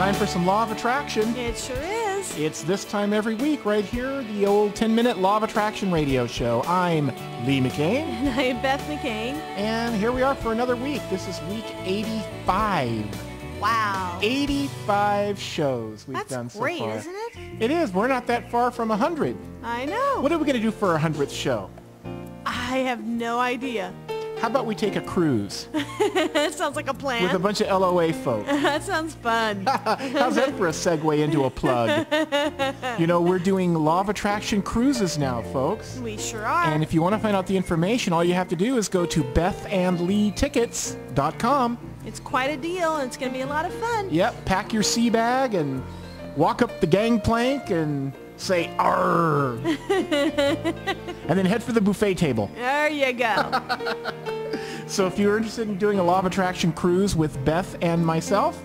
Time for some Law of Attraction. It sure is. It's this time every week right here, the old 10-minute Law of Attraction radio show. I'm Lee McCain. And I am Beth McCain. And here we are for another week. This is week 85. Wow. 85 shows we've done so far. That's great, isn't it? It is. We're not that far from 100. I know. What are we going to do for our 100th show? I have no idea. How about we take a cruise? That sounds like a plan. With a bunch of LOA folks. That sounds fun. How's that for a segue into a plug? You know, we're doing Law of Attraction cruises now, folks. We sure are. And if you want to find out the information, all you have to do is go to bethandleetickets.com. It's quite a deal, and it's going to be a lot of fun. Yep, pack your sea bag and walk up the gangplank and say, "Arr!" and then head for the buffet table. There you go. So if you're interested in doing a Law of Attraction cruise with Beth and myself,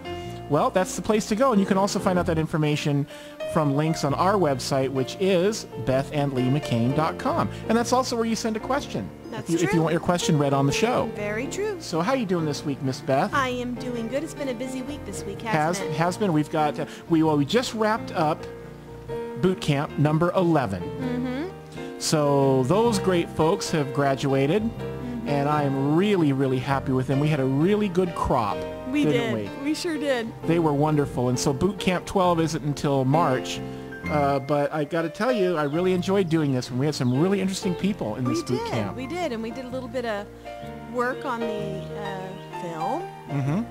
well, that's the place to go. And you can also find out that information from links on our website, which is bethandleemccain.com. And that's also where you send a question. That's if you want your question read on the show. Very true. So how are you doing this week, Miss Beth? I am doing good. It's been a busy week this week, hasn't it? Has been. We've got, we just wrapped up boot camp number 11. Mm-hmm. So those great folks have graduated, and I'm really, really happy with them. We had a really good crop. We didn't did. We sure did. They were wonderful. And so boot camp 12 isn't until March. But I got to tell you, I really enjoyed doing this, and we had some really interesting people in this boot camp. We did, and we did a little bit of work on the film.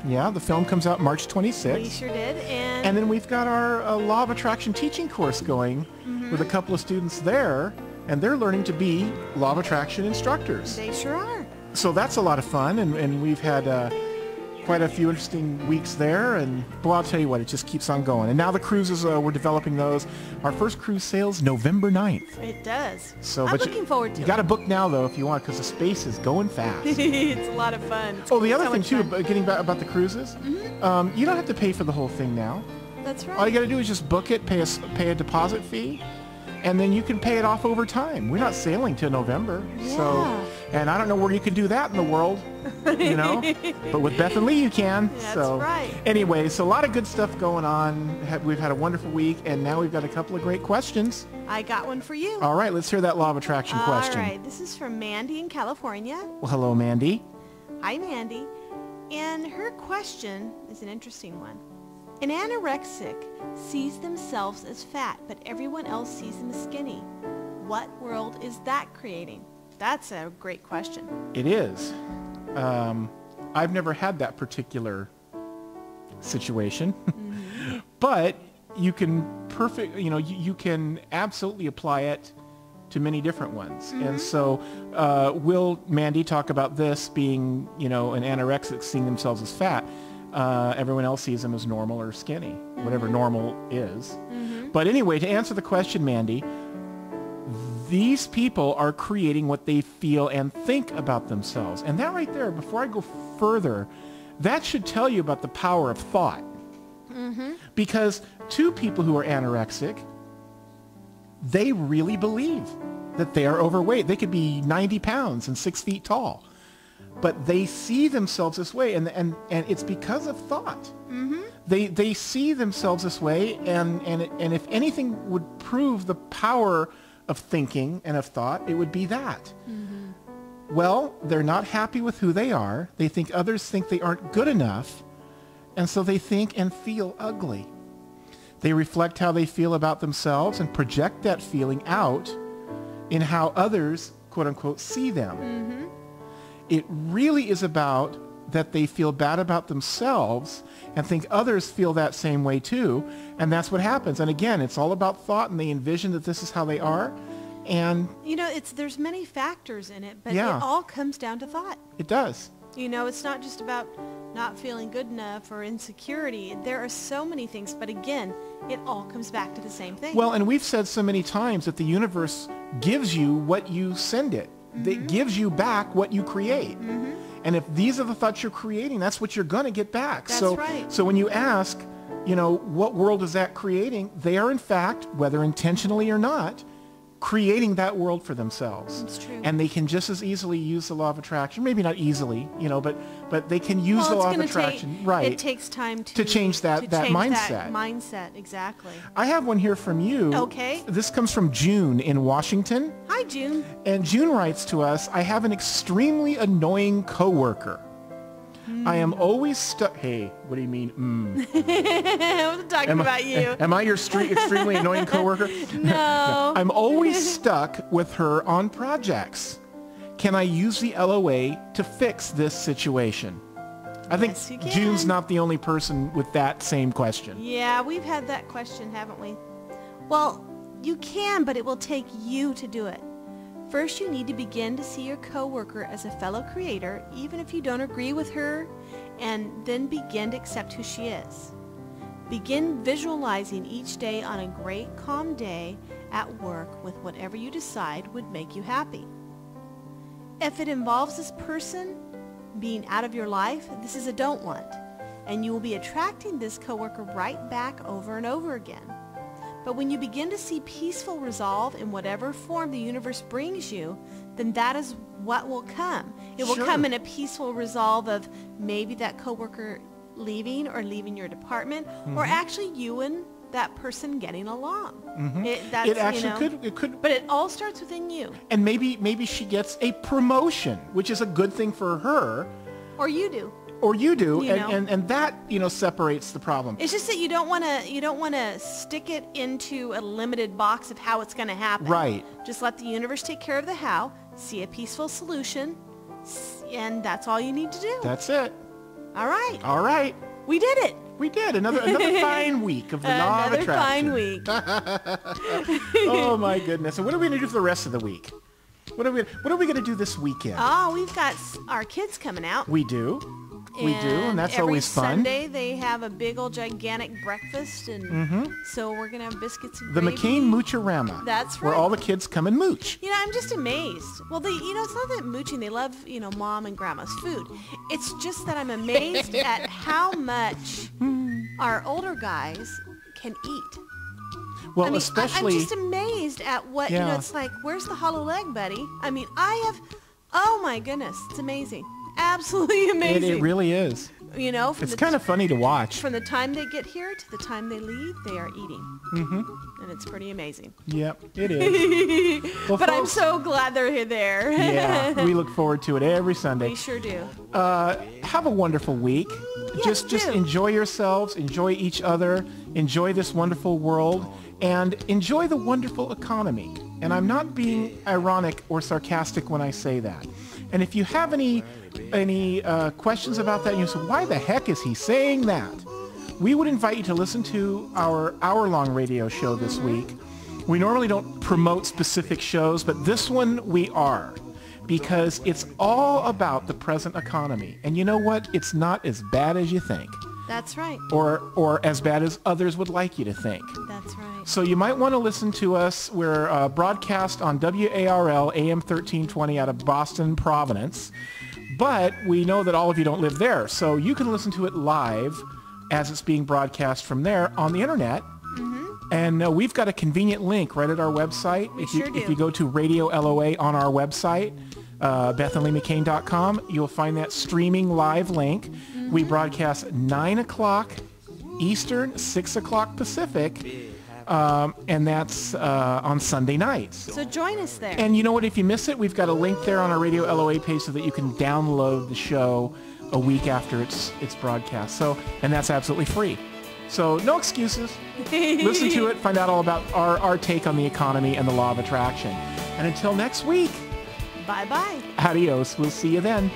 Yeah, the film comes out March 26th. We sure did. And then we've got our Law of Attraction teaching course going with a couple of students there, and they're learning to be Law of Attraction instructors. They sure are. So that's a lot of fun, and we've had quite a few interesting weeks there, and well, I'll tell you what, it just keeps on going. And now the cruises, we're developing those. Our first cruise sails November 9th. It does. So, I'm looking forward to it. You got to book now, though, if you want, because the space is going fast. It's a lot of fun. Oh, the other thing, too, getting back about the cruises, you don't have to pay for the whole thing now. That's right. All you got to do is just book it, pay a deposit fee, and then you can pay it off over time. We're not sailing till November. Yeah. So, and I don't know where you can do that in the world, you know, but with Beth and Lee you can. That's right. Anyway, so a lot of good stuff going on. We've had a wonderful week, and now we've got a couple of great questions. I got one for you. All right, let's hear that Law of Attraction question. All right, this is from Mandy in California. Well, hello, Mandy. Hi, Mandy. And her question is an interesting one. An anorexic sees themselves as fat, but everyone else sees them as skinny. What world is that creating? That's a great question. It is. I've never had that particular situation, but you can you can absolutely apply it to many different ones. And so will Mandy talk about this being, an anorexic seeing themselves as fat. Everyone else sees them as normal or skinny, whatever normal is. But anyway, to answer the question, Mandy, these people are creating what they feel and think about themselves. And that right there, before I go further, that should tell you about the power of thought. Because two people who are anorexic, they really believe that they are overweight. They could be 90 pounds and 6 feet tall. But they see themselves this way, and it's because of thought. They see themselves this way, and if anything would prove the power of thinking and of thought, it would be that. Well, they're not happy with who they are. They think others think they aren't good enough, and so they think and feel ugly. They reflect how they feel about themselves and project that feeling out in how others, quote unquote, see them. It really is about that they feel bad about themselves and think others feel that same way too. And that's what happens. And again, it's all about thought, and they envision that this is how they are. And there's many factors in it, but it Yeah. all comes down to thought. It does. It's not just about not feeling good enough or insecurity. There are so many things, but again, it all comes back to the same thing. Well, and we've said so many times that the universe gives you what you send it. It gives you back what you create. And if these are the thoughts you're creating, that's what you're going to get back. That's right. So when you ask, what world is that creating? They are, in fact, whether intentionally or not, creating that world for themselves. That's true. And they can just as easily use the law of attraction. Maybe not easily, but they can use the law of attraction. Right. It takes time to change that mindset. That mindset, exactly. I have one here from you. Okay. This comes from June in Washington. Hi, June. And June writes to us, I have an extremely annoying coworker. I am always stuck. Hey, what do you mean? I wasn't talking about you. Am I your extremely annoying coworker? No. I'm always stuck with her on projects. Can I use the LOA to fix this situation? I think Yes, you can. June's not the only person with that same question. Yeah, we've had that question, haven't we? Well, you can, but it will take you to do it. First, you need to begin to see your coworker as a fellow creator, even if you don't agree with her, and then begin to accept who she is. Begin visualizing each day on a great, calm day at work with whatever you decide would make you happy. If it involves this person being out of your life, this is a don't want, and you will be attracting this coworker right back over and over again. But when you begin to see peaceful resolve in whatever form the universe brings you, then that is what will come. It will come in a peaceful resolve of maybe that coworker leaving or leaving your department, or actually you and that person getting along. It actually could. But it all starts within you. And maybe she gets a promotion, which is a good thing for her. Or you do. Or you do, and that separates the problem. It's just that you don't want to stick it into a limited box of how it's going to happen. Right. Just let the universe take care of the how. See a peaceful solution, and that's all you need to do. That's it. All right. All right. We did it. We did another fine week of the law of attraction. Another fine week. Oh my goodness! And what are we going to do for the rest of the week? What are we going to do this weekend? Oh, we've got our kids coming out. We do. We do, and that's always fun. Every Sunday they have a big old gigantic breakfast, and so we're going to have biscuits and the gravy. McCain Moocherama. That's right. Where all the kids come and mooch. I'm just amazed. Well, it's not that mooching. They love, mom and grandma's food. It's just that I'm amazed at how much our older guys can eat. Well, I'm especially... I'm just amazed at what, it's like, where's the hollow leg, buddy? Oh my goodness, it's amazing. Absolutely amazing. It really is. It's kind of funny to watch. From the time they get here to the time they leave, they are eating. And it's pretty amazing. Yep, it is. Well, but folks, I'm so glad they're there. Yeah, we look forward to it every Sunday. We sure do. Have a wonderful week. Yes, just enjoy yourselves, enjoy each other, enjoy this wonderful world, and enjoy the wonderful economy. And I'm not being ironic or sarcastic when I say that. And if you have any questions about that, and you say, why the heck is he saying that? We would invite you to listen to our hour-long radio show this week. We normally don't promote specific shows, but this one we are, because it's all about the present economy. And you know what? It's not as bad as you think. That's right. Or as bad as others would like you to think. That's right. So you might want to listen to us. We're broadcast on WARL AM 1320 out of Boston, Providence. But we know that all of you don't live there. So you can listen to it live as it's being broadcast from there on the internet. And we've got a convenient link right at our website. If you go to Radio LOA on our website, BethAndLeeMcCain.com, you'll find that streaming live link. We broadcast 9 o'clock Eastern, 6 o'clock Pacific, and that's on Sunday nights. So join us there. And you know what? If you miss it, we've got a link there on our Radio LOA page so that you can download the show a week after it's broadcast. And that's absolutely free. So no excuses. Listen to it. Find out all about our take on the economy and the law of attraction. And until next week. Bye-bye. Adios. We'll see you then.